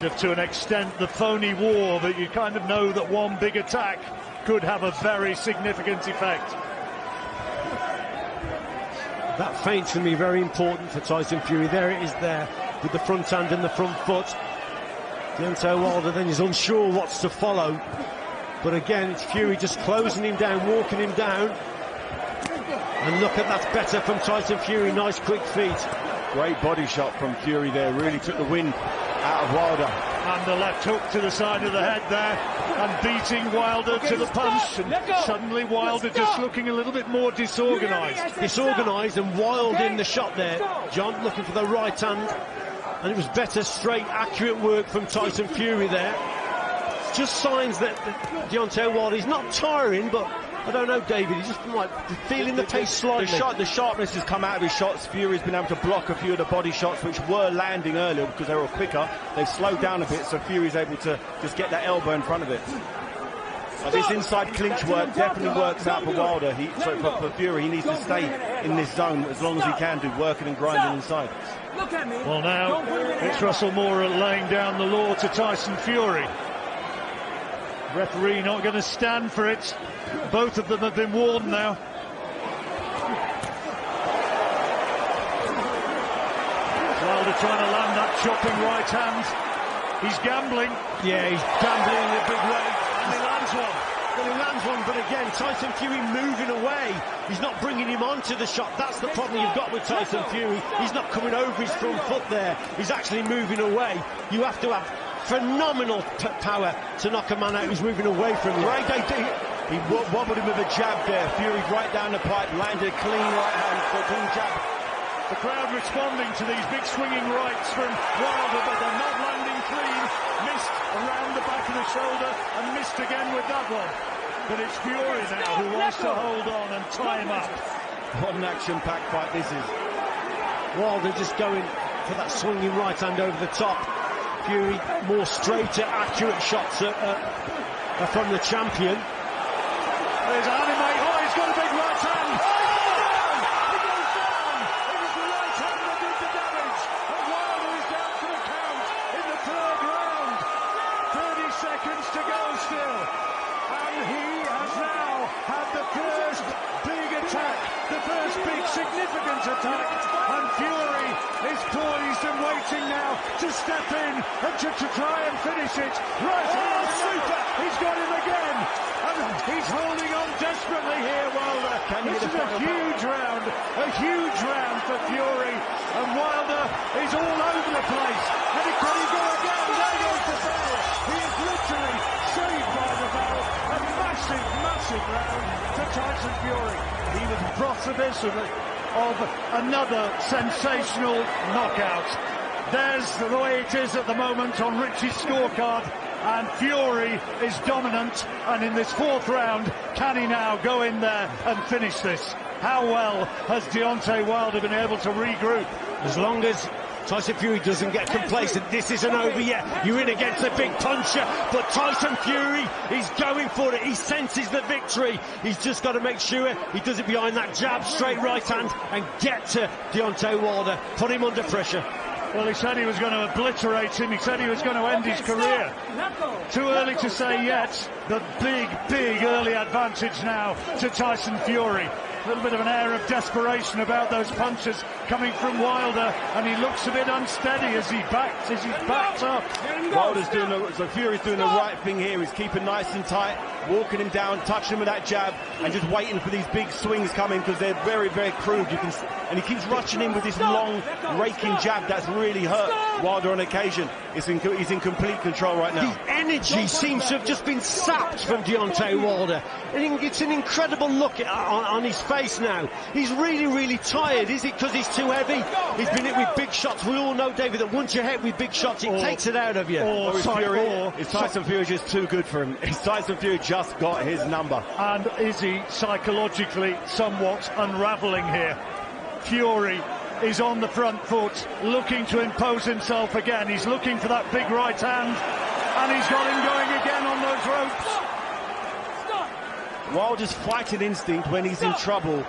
To an extent, the phony war, that you kind of know that one big attack could have a very significant effect. That feint's going to be very important for Tyson Fury. There it is there, with the front hand and the front foot. Deontay Wilder then is unsure what's to follow. But again, it's Fury just closing him down, walking him down. And look at that, better from Tyson Fury, nice quick feet. Great body shot from Fury there, really took the wind out of Wilder. And the left hook to the side of the head there, and beating Wilder to the punch. And suddenly Wilder just looking a little bit more disorganised. Disorganised and wild in the shot there. John looking for the right hand. And it was better, straight, accurate work from Tyson Fury there. Just signs that Deontay Wilder is not tiring, but I don't know, David, he's just like feeling the pace slightly. The sharpness has come out of his shots. Fury's been able to block a few of the body shots which were landing earlier because they were quicker. They've slowed down a bit, so Fury's able to just get that elbow in front of it. But this inside clinch work definitely works out for Wilder. For Fury, he needs to stay in this zone as long as he can do, working and grinding inside. Well, now it's Russell Moore laying down the law to Tyson Fury. Referee not going to stand for it. Both of them have been warned now. Wilder trying to land that chopping right hand. He's gambling. Yeah, he's gambling in a big way. And he lands one. Well, he lands one, but again, Tyson Fury moving away. He's not bringing him onto the shot. That's the problem you've got with Tyson Fury. He's not coming over his front foot there. He's actually moving away. You have to have phenomenal power to knock a man out who's moving away from you. He wobbled him with a jab there. Fury right down the pipe, landed a clean right hand for a clean jab. The crowd responding to these big swinging rights from Wilder, but they're not landing clean. Missed around the back of the shoulder and missed again with that one. But it's Fury now who wants to hold on and tie him up. What an action-packed fight this is. Wilder just going for that swinging right hand over the top. Fury more straighter, accurate shots from the champion. There's Animate. Oh, he's got a big right hand. Oh, he goes down. It was the right hand that did the damage. And Wilder is down for the count in the third round. 30 seconds to go still. And he has now had the first big attack, the first big significant attack. And Fury is poised and waiting now to step in and to try and finish it. Right hand, super. He's got him again. And he's holding on desperately here, Wilder. This is a huge round for Fury. And Wilder is all over the place. And can he go again? There goes the bell. He is literally saved by the bell. A massive round to Tyson Fury. He was precipice of another sensational knockout. There's the way it is at the moment on Richie's scorecard. And Fury is dominant, and in this fourth round, can he now go in there and finish this? How well has Deontay Wilder been able to regroup? As long as Tyson Fury doesn't get complacent, this isn't over yet. You're in against a big puncher, but Tyson Fury is going for it. He senses the victory. He's just got to make sure he does it behind that jab, straight right hand, and get to Deontay Wilder, put him under pressure. Well, he said he was going to obliterate him. He said he was going to end his career. Too early to say yet. The big early advantage now to Tyson Fury. A little bit of an air of desperation about those punches coming from Wilder, and he looks a bit unsteady as he's backed up. Fury's doing the right thing here. He's keeping nice and tight, walking him down, touching him with that jab, and just waiting for these big swings coming because they're very, very crude. And he keeps rushing in with this long, raking jab that's really hurt Wilder on occasion. He's in complete control right now. The energy seems to have just been sapped from Deontay Wilder. And it's an incredible look on his face now. He's really tired. Is it because he's too heavy? He's been hit with big shots. We all know, David, that once you're hit with big shots, it takes it out of you. Is Tyson Fury just too good for him? Is Tyson Fury just got his number? And is he psychologically somewhat unravelling here? Fury is on the front foot, looking to impose himself again. He's looking for that big right hand, and he's got him going again on those ropes. Wilder's fighting instinct when he's in trouble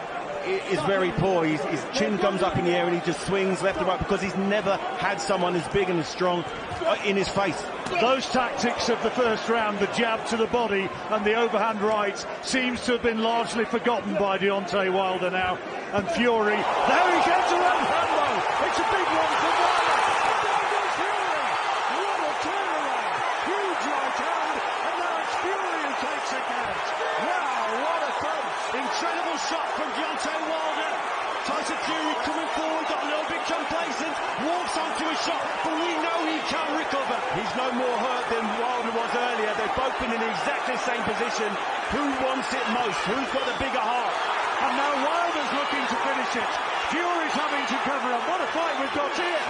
is very poor. His chin comes up in the air and he just swings left and right because he's never had someone as big and as strong in his face. Those tactics of the first round, the jab to the body and the overhand right, seems to have been largely forgotten by Deontay Wilder now. And Fury, there he gets a right hand though. It's a big one for Wilder. There goes Fury. What a turnaround. Huge right hand, and now it's Fury who takes a count. Wow, what a punch. Incredible shot from Deontay Wilder. Tyson Fury coming forward, got a little bit complacent, walks onto a shot, but we know he can recover. He's no more hurt than Wilder was earlier. They've both been in exactly the same position. Who wants it most? Who's got the bigger heart? And now Wilder's looking to finish it. Fury's having to cover up. What a fight we've got here.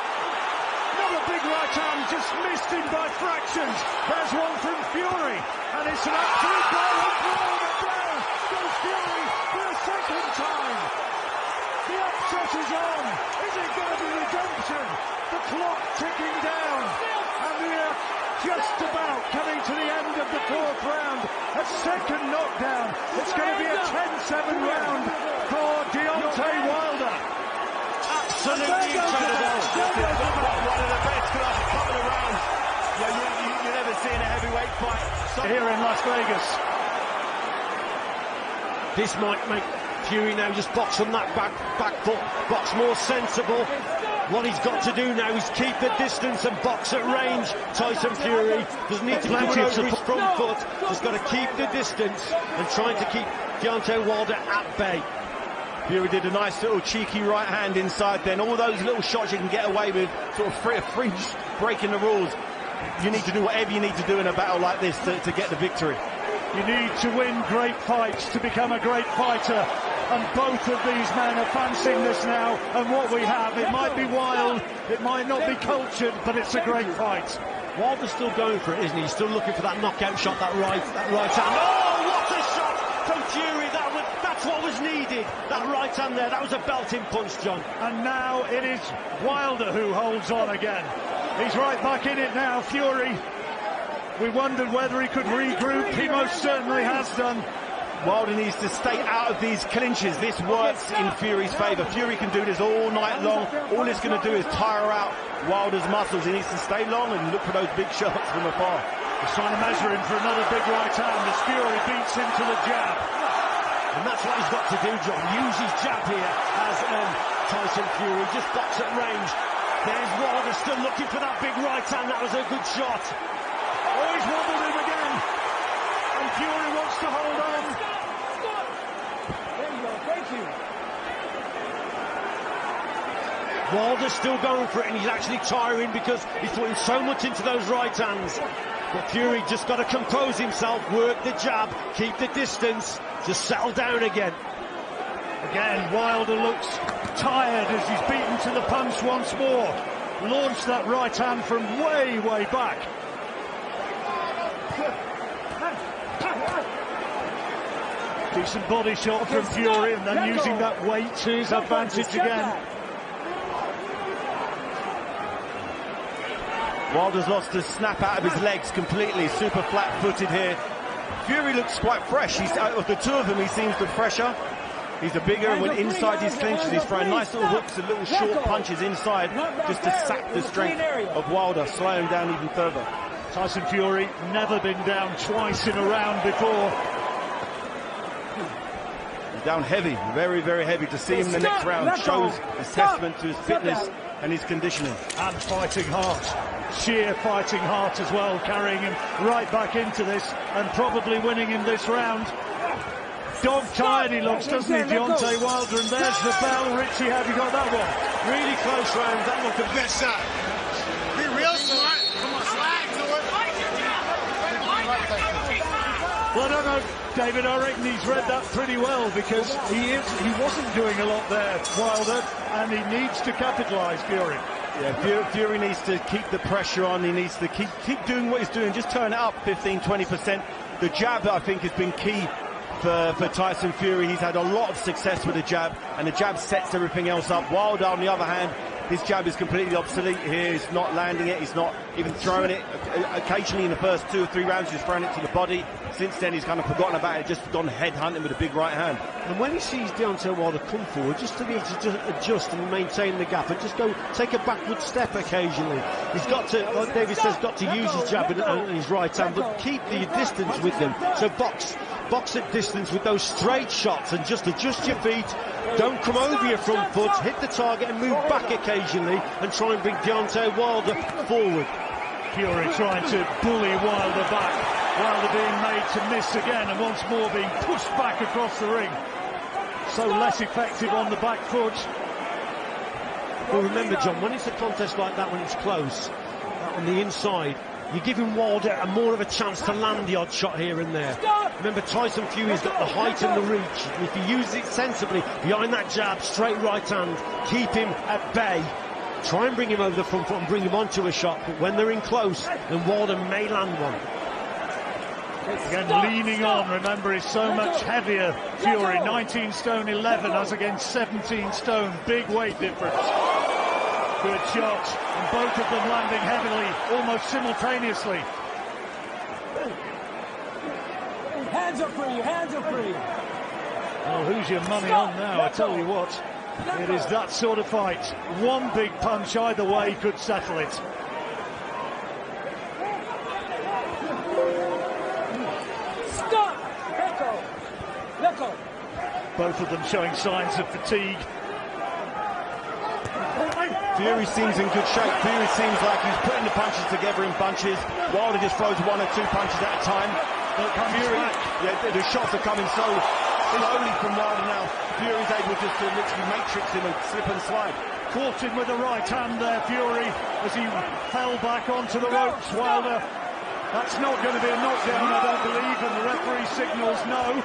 Another big right hand, just missed him by fractions. There's one from Fury, and it's an absolute blow and blow, but down goes Fury for a second time. The upset is on. Is it going to be redemption? The clock ticking down, and we're just about coming to the end of the fourth round. A second knockdown. It's going to be a 10-7 round for Deontay Wilder. Absolutely incredible. One of the best last couple of rounds you never see in a heavyweight fight. Here in Las Vegas. This might make Fury now just box on that back foot, box more sensible. What he's got to do now is keep the distance and box at range. Tyson Fury doesn't need to put over his front foot, just got to keep the distance and trying to keep Deontay Wilder at bay. Fury did a nice little cheeky right hand inside then. All those little shots you can get away with, sort of fringe breaking the rules. You need to do whatever you need to do in a battle like this to get the victory. You need to win great fights to become a great fighter. And both of these men are fancying this now. And what we have, it might be wild, it might not be cultured, but it's a great fight. Wilder's still going for it, isn't he? He's still looking for that knockout shot, that right hand. Oh, what a shot from Fury! That's what was needed. That right hand there, that was a belting punch, John. And now it is Wilder who holds on again. He's right back in it now, Fury. We wondered whether he could regroup. He most certainly has done. Wilder needs to stay out of these clinches. This works in Fury's favour. Fury can do this all night long. All it's going to do is tire out Wilder's muscles. He needs to stay long and look for those big shots from afar. He's trying to measure him for another big right hand as Fury beats him to the jab. And that's what he's got to do, John. Use his jab here as Tyson Fury. Just box at range. There's Wilder still looking for that big right hand. That was a good shot. Oh, he's wobbled him again. And Fury wants to hold on. There you go, thank you. Wilder's still going for it, and he's actually tiring because he's putting so much into those right hands. But Fury just got to compose himself, work the jab, keep the distance, just settle down again. Again, Wilder looks tired as he's beaten to the punch once more. Launched that right hand from way, way back. Decent body shot from Fury, and then using that weight to his advantage again. Wilder's lost the snap out of his legs completely, super flat-footed here. Fury looks quite fresh. He's out of the two of them, he seems the fresher. He's the bigger, and when inside his clinches, he's throwing nice little hooks and little short punches inside just to sap the strength of Wilder, slow him down even further. Tyson Fury never been down twice in a round before. He's down heavy, very, very heavy. To see him in the next round shows his testament to his fitness and his conditioning. And fighting heart, sheer fighting heart as well, carrying him right back into this and probably winning in this round. Dog-tired he looks, doesn't he, Deontay Wilder? And there's the bell. Richie, have you got that one? Really close round, that one could Good shot. Be real smart. Come on, slide to it. Well, I don't know, David, I reckon he's read that pretty well because he wasn't doing a lot there, Wilder, and he needs to capitalise, Fury. Yeah, Fury needs to keep the pressure on. He needs to keep doing what he's doing. Just turn it up 15-20%. The jab, I think, has been key for Tyson Fury. He's had a lot of success with the jab, and the jab sets everything else up. Wilder, on the other hand, his jab is completely obsolete here. He's not landing it, he's not even throwing it. Occasionally in the first 2 or 3 rounds he's throwing it to the body. Since then he's kind of forgotten about it, just gone head hunting with a big right hand. And when he sees Deontay Wilder come forward, just to be able to just adjust and maintain the gap and just go take a backward step occasionally. He's got to, like David says, got to use his jab and his right hand, but keep the distance with them. So box at distance with those straight shots and just adjust your feet. Don't come over your front foot, hit the target and move back occasionally and try and bring Deontay Wilder forward. Fury trying to bully Wilder back. Wilder being made to miss again and once more being pushed back across the ring. So less effective on the back foot. Well, remember, John, when it's a contest like that, when it's close, on the inside, you're giving Wilder more of a chance to land the odd shot here and there. Remember, Tyson Fury's got the height and the reach. And if he uses it sensibly, behind that jab, straight right hand, keep him at bay. Try and bring him over the front foot and bring him onto a shot. But when they're in close, then Wilder may land one. Again, leaning on, remember, is so much heavier. Fury, 19 stone 11, as against 17 stone. Big weight difference. Good shots, and both of them landing heavily, almost simultaneously. Hands up for you, hands up for you. Well, who's your money on now? I tell you what, it is that sort of fight. One big punch either way could settle it. Stop! Let go. Both of them showing signs of fatigue. Fury seems in good shape. Fury seems like he's putting the punches together in bunches. Wilder just throws 1 or 2 punches at a time. Fury, the shots are coming so slowly from Wilder now. Fury's able just to literally matrix him and slip and slide. Caught him with the right hand there, Fury, as he fell back onto the ropes. Wilder, that's not going to be a knockdown, I don't believe, and the referee signals no.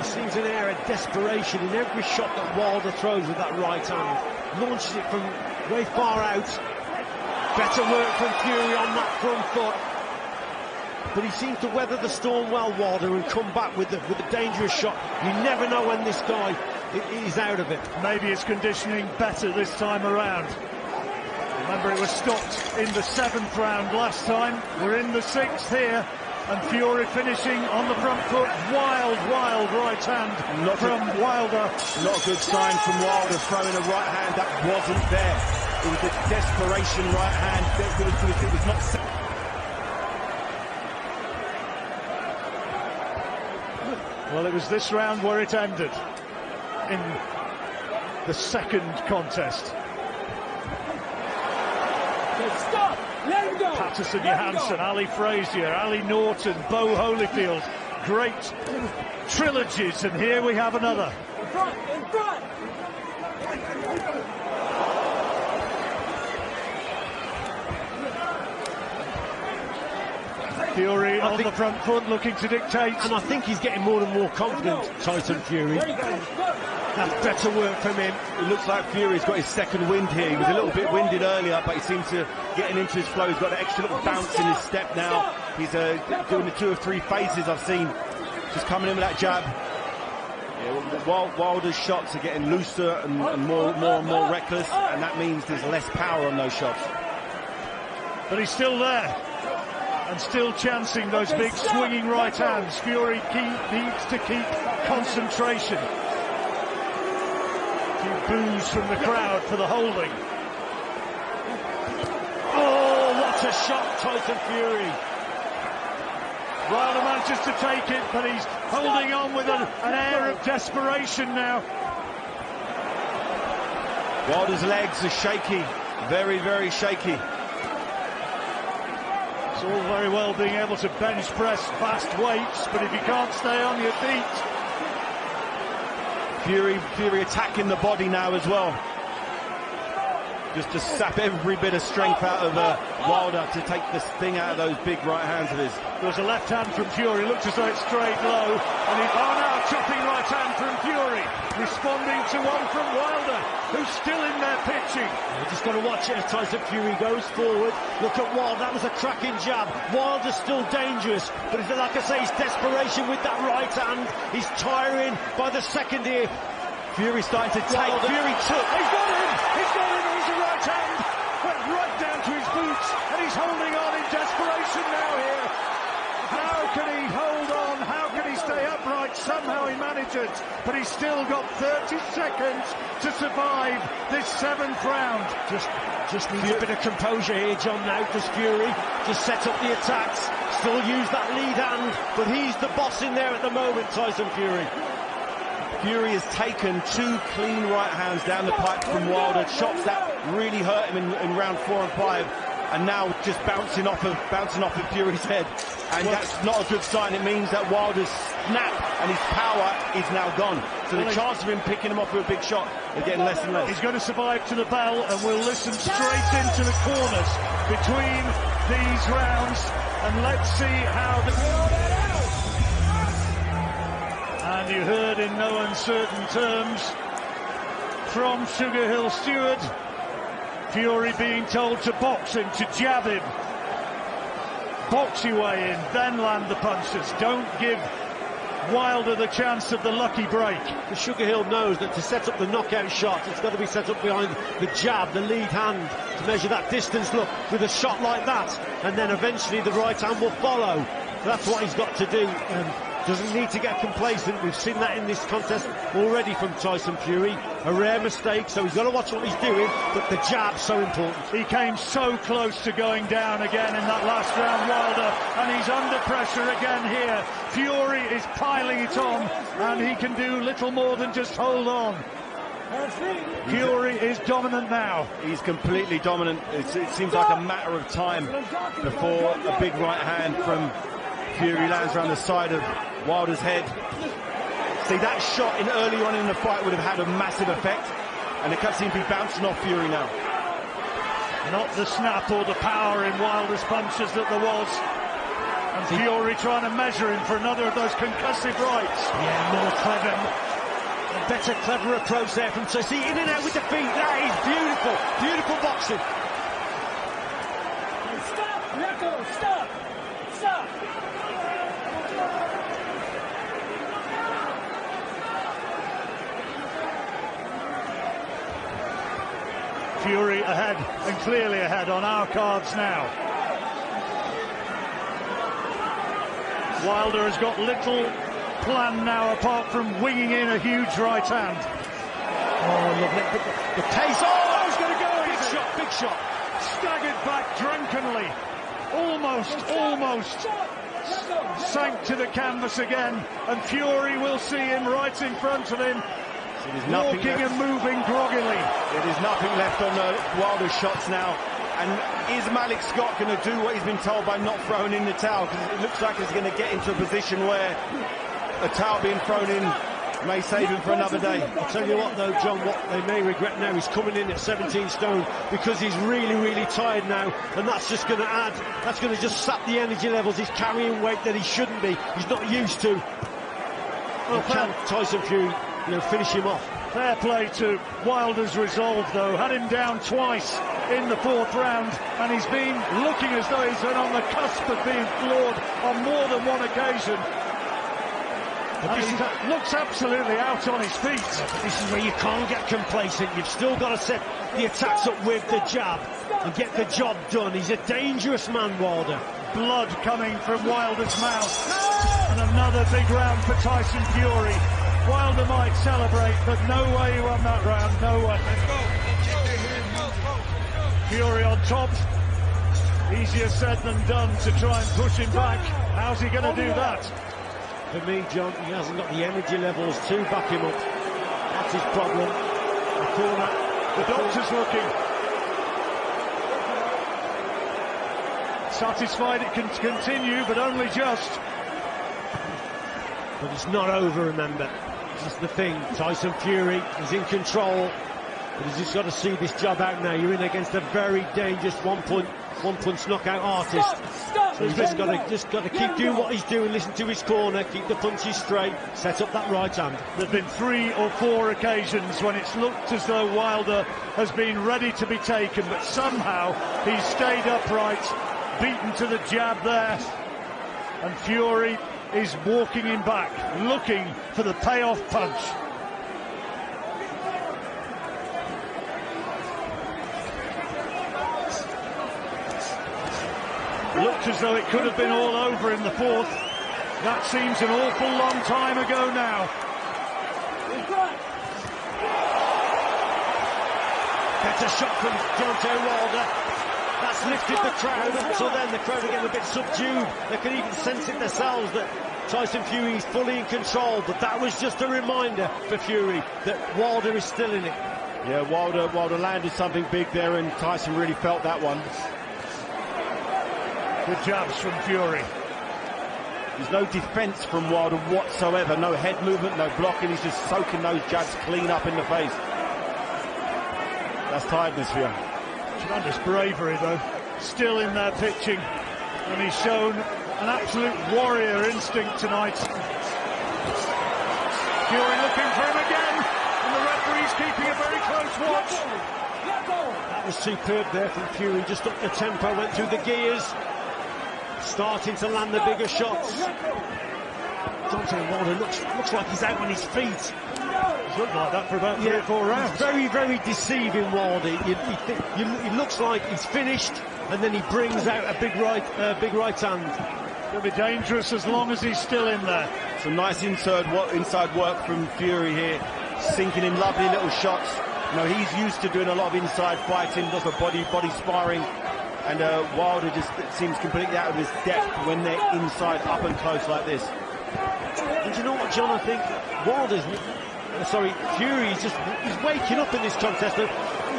There seems an air of desperation in every shot that Wilder throws with that right hand. Launches it from way far out. Better work from Fury on that front foot. But he seems to weather the storm well, Wilder, and come back with a dangerous shot. You never know when this guy is out of it. Maybe his conditioning better this time around. Remember, it was stopped in the 7th round last time. We're in the 6th here. And Fury finishing on the front foot. Wild right hand from Wilder. Not a good sign from Wilder, throwing a right hand that wasn't there. It was a desperation right hand. It was not... Well, it was this round where it ended. In the 2nd contest. Stop! Let him go! Patterson Johansson, Ali Frazier, Ali Norton, Bo Holyfield. Great trilogies, and here we have another. In front! In front! Fury on the front foot, looking to dictate. And I think he's getting more and more confident, Tyson Fury. That's better work from him. It looks like Fury's got his 2nd wind here. He was a little bit winded earlier, but he seems to getting into his flow. He's got an extra little bounce in his step now. He's doing the 2 or 3 phases I've seen. Just coming in with that jab. Yeah, Wilder's shots are getting looser and more reckless, and that means there's less power on those shots. But he's still there. And still chancing those big swinging right hands. Fury needs to keep concentration. Boos from the crowd for the holding. Oh, what a shot, Tyson Fury. Wilder manages to take it, but he's holding on with an air of desperation now. Wilder's legs are shaky, very shaky. It's all very well being able to bench press fast weights, but if you can't stay on your feet. Fury attacking the body now as well. Just to sap every bit of strength out of Wilder to take this thing out of those big right hands of his. There was a left hand from Fury, looked as though it strayed low, and now chopping right hand from Fury, responding to one from Wilder, who's still in there pitching. You just got to watch it as Tyson Fury goes forward. Look at Wilder, that was a cracking jab. Wilder's still dangerous, but like I say, his desperation with that right hand, he's tiring by the second here. Fury starting to take. Fury took. He's got him! He's got him! It was the right hand! Went right down to his boots, and he's holding on in desperation now here. How can he hold on? How can he stay upright? Somehow he manages, but he's still got 30 seconds to survive this 7th round. Just needs a bit of composure here, John, now, does Fury. Just set up the attacks, still use that lead hand, but he's the boss in there at the moment, Tyson Fury. Fury has taken 2 clean right hands down the pipe from Wilder, shots that really hurt him in round 4 and 5, and now just bouncing off of Fury's head, and that's not a good sign. It means that Wilder's snap and his power is now gone. So the chance of him picking him off with a big shot is getting less and less. He's going to survive to the bell, and we'll listen straight into the corners between these rounds, and let's see how And you heard in no uncertain terms from Sugar Hill Stewart, Fury being told to box him, to jab him. Box your way in, then land the punches. Don't give Wilder the chance of the lucky break. The Sugar Hill knows that to set up the knockout shot, it's got to be set up behind the jab, the lead hand, to measure that distance. Look, with a shot like that, and then eventually the right hand will follow. That's what he's got to do. Doesn't need to get complacent. We've seen that in this contest already from Tyson Fury. A rare mistake, so he's got to watch what he's doing, but the jab's so important. He came so close to going down again in that last round, Wilder, and he's under pressure again here. Fury is piling it on, and he can do little more than just hold on. Fury is dominant now. He's completely dominant. It seems like a matter of time before a big right hand from Fury lands around the side of Wilder's head. See, that shot in early on in the fight would have had a massive effect, and it can't seem to be bouncing off Fury now. Not the snap or the power in Wilder's punches that there was. And Fury trying to measure him for another of those concussive rights. Yeah, more clever. A better, clever approach there from Tyson. In and out with the feet. That is beautiful. Beautiful boxing. Stop! Let go! Stop! Stop! Fury ahead, and clearly ahead on our cards now. Wilder has got little plan now apart from winging in a huge right hand. Oh, lovely. The pace. Oh, he's going to go. Big shot, big shot. Staggered back drunkenly. Almost sank to the canvas again, and Fury will see him right in front of him. Walking and moving groggily. There is nothing left on Wilder's shots now. And is Malik Scott going to do what he's been told by not throwing in the towel? Because it looks like he's going to get into a position where a towel being thrown in may save him for another day. I'll tell you what though, John, what they may regret now, he's coming in at 17 stone because he's really tired now, and that's just going to add, that's going to just sap the energy levels. He's carrying weight that he shouldn't be, he's not used to. Can Tyson Fury, finish him off? Fair play to Wilder's resolve, though. Had him down twice in the 4th round, and he's been looking as though he's been on the cusp of being floored on more than one occasion. And he looks absolutely out on his feet. This is where you can't get complacent. You've still got to set the attacks up with the jab and get the job done. He's a dangerous man, Wilder. Blood coming from Wilder's mouth. And another big round for Tyson Fury. Wilder might celebrate, but no way he won that round, no way. Fury on top. Easier said than done to try and push him back. How's he going to do that? For me, John, he hasn't got the energy levels to back him up. That's his problem. The corner. The doctor's looking. Satisfied it can continue, but only just. But it's not over, remember. That's the thing. Tyson Fury is in control, but he's just got to see this job out now. You're in against a very dangerous one-punch knockout artist. So he's just got to keep doing what he's doing, listen to his corner, keep the punches straight, set up that right hand. There've been 3 or 4 occasions when it's looked as though Wilder has been ready to be taken, but somehow he's stayed upright, beaten to the jab there, and Fury is walking him back, looking for the payoff punch. Looked as though it could have been all over in the fourth. That seems an awful long time ago now. Better shot from Deontay Wilder. That's lifted the crowd. Until then, the crowd are getting a bit subdued. They can even sense it themselves that Tyson Fury is fully in control. But that was just a reminder for Fury that Wilder is still in it. Yeah, Wilder landed something big there, and Tyson really felt that one. Good jabs from Fury. There's no defence from Wilder whatsoever. No head movement, no blocking. He's just soaking those jabs clean up in the face. That's tiredness for you. Tremendous bravery, though. Still in there pitching. And he's shown an absolute warrior instinct tonight. Fury looking for him again. And the referee's keeping a very close watch. That was superb there from Fury. Just up the tempo, went through the gears. Starting to land the bigger shots. Deontay Wilder looks like he's out on his feet. He's looked like that for about 3 or 4 rounds. Very, very deceiving, Wilder. He looks like he's finished, and then he brings out a big right hand. It'll be dangerous as long as he's still in there. Some nice inside work from Fury here, sinking in lovely little shots. You know, he's used to doing a lot of inside fighting, does a body sparring. And Wilder just seems completely out of his depth when they're inside, up and close like this. And you know what, John? I think Fury is he's waking up in this contest.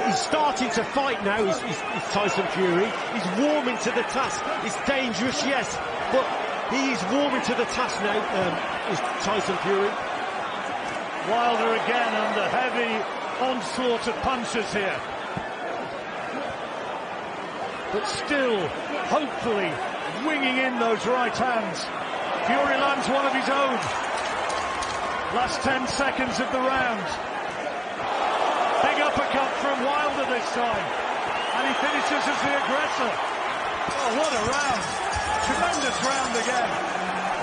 He's starting to fight now. He's Tyson Fury. He's warming to the task. It's dangerous, yes, but he's warming to the task now. Is Tyson Fury? Wilder again under heavy onslaught of punches here. But still, hopefully, winging in those right hands. Fury lands one of his own. Last 10 seconds of the round. Big uppercut from Wilder this time. And he finishes as the aggressor. Oh, what a round. Tremendous round again.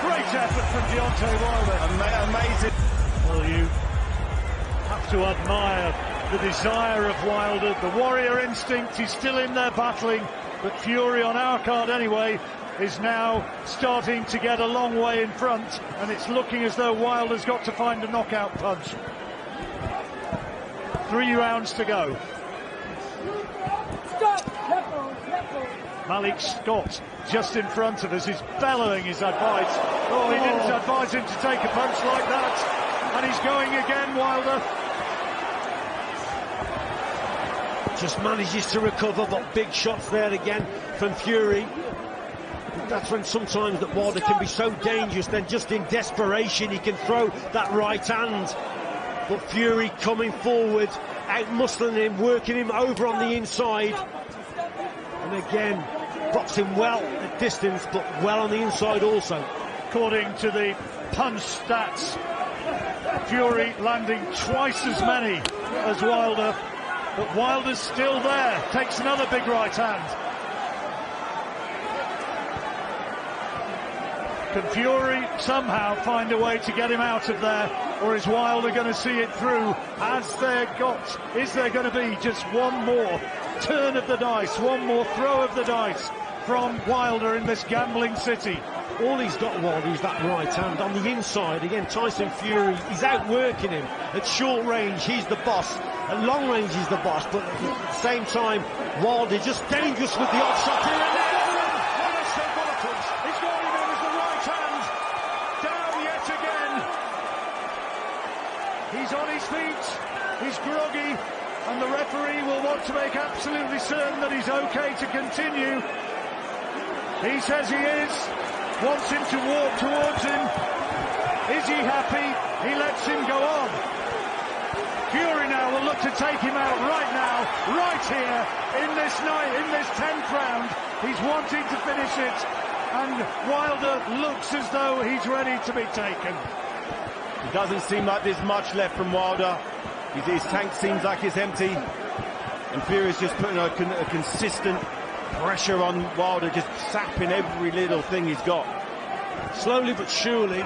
Great effort from Deontay Wilder. Amazing. Well, you have to admire the desire of Wilder, the warrior instinct. He's still in there battling, but Fury, on our card anyway, is now starting to get a long way in front, and it's looking as though Wilder's got to find a knockout punch. 3 rounds to go. Malik Scott just in front of us is bellowing his advice. Oh, he didn't advise him to take a punch like that, and he's going again, Wilder. Just manages to recover, but big shots there again from Fury. That's when sometimes that Wilder can be so dangerous, then just in desperation he can throw that right hand. But Fury coming forward, out-muscling him, working him over on the inside. And again, boxing well at distance, but well on the inside also. According to the punch stats, Fury landing twice as many as Wilder. But Wilder's still there, takes another big right hand. Can Fury somehow find a way to get him out of there, or is Wilder going to see it through? Is there going to be just one more turn of the dice, one more throw of the dice from Wilder in this gambling city? All he's got, Wilder, is that right hand on the inside. Again, Tyson Fury, he's outworking him. At short range, he's the boss. At long range, he's the boss. But at the same time, Wilder just dangerous with the odd shot here and there. He's got him in as the right hand. Down yet again. He's on his feet. He's groggy. And the referee will want to make absolutely certain that he's okay to continue. He says he is. Wants him to walk towards him. Is he happy? He lets him go on. Fury now will look to take him out right now, right here, in this night, in this 10th round. He's wanting to finish it, and Wilder looks as though he's ready to be taken. It doesn't seem like there's much left from Wilder. His tank seems like it's empty, and Fury's just putting a consistent pressure on Wilder, just sapping every little thing he's got. Slowly but surely,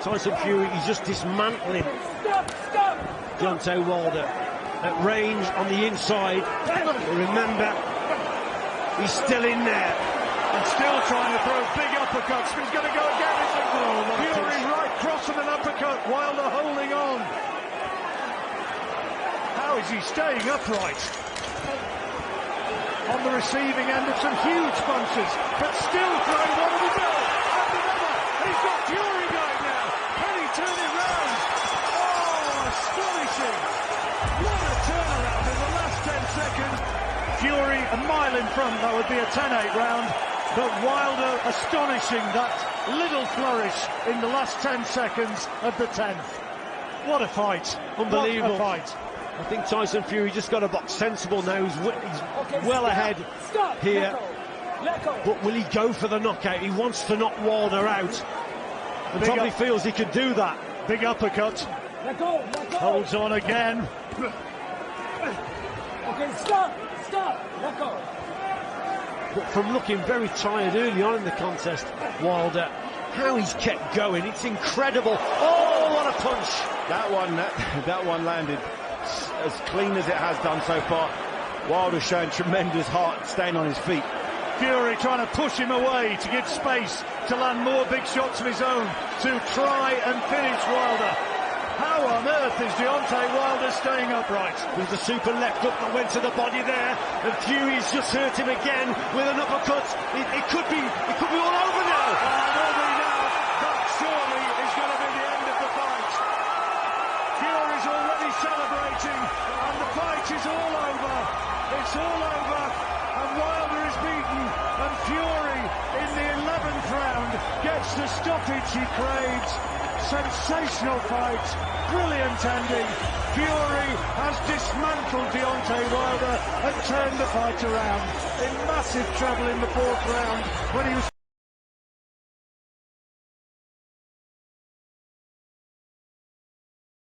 Tyson Fury is just dismantling Deontay Wilder at range on the inside. But remember, he's still in there. And still uppercuts. He's going to go again. Fury right cross and an uppercut. Wilder holding on. How is he staying upright? On the receiving end of some huge punches, but still throwing one of the bell after another. He's got Fury going now. Can he turn it round? Oh, astonishing! What a turnaround in the last 10 seconds. Fury a mile in front. That would be a 10-8 round. But Wilder astonishing that little flourish in the last 10 seconds of the 10th. What a fight. Unbelievable. What a fight. I think Tyson Fury just got to box sensible now. He's well ahead here. Let go. But will he go for the knockout? He wants to knock Wilder out. And probably feels he could do that. Big uppercut. Let go. Holds on again. Okay, stop. Let go. But from looking very tired early on in the contest, Wilder, how he's kept going, it's incredible. Oh, what a punch! That one landed as clean as it has done so far. Wilder showing tremendous heart, staying on his feet. Fury trying to push him away to give space to land more big shots of his own to try and finish Wilder. How on earth is Deontay Wilder staying upright? There's a super left hook that went to the body there, and Fury's just hurt him again with an uppercut. It could be all over now. Nobody now. That surely is going to be the end of the fight. Fury's already celebrating, and the fight is all over. It's all over, and Wilder is beaten, and Fury in the 11th round gets the stoppage he craves. Sensational fight, brilliant ending. Fury has dismantled Deontay Wilder and turned the fight around. In massive trouble in the 4th round when he was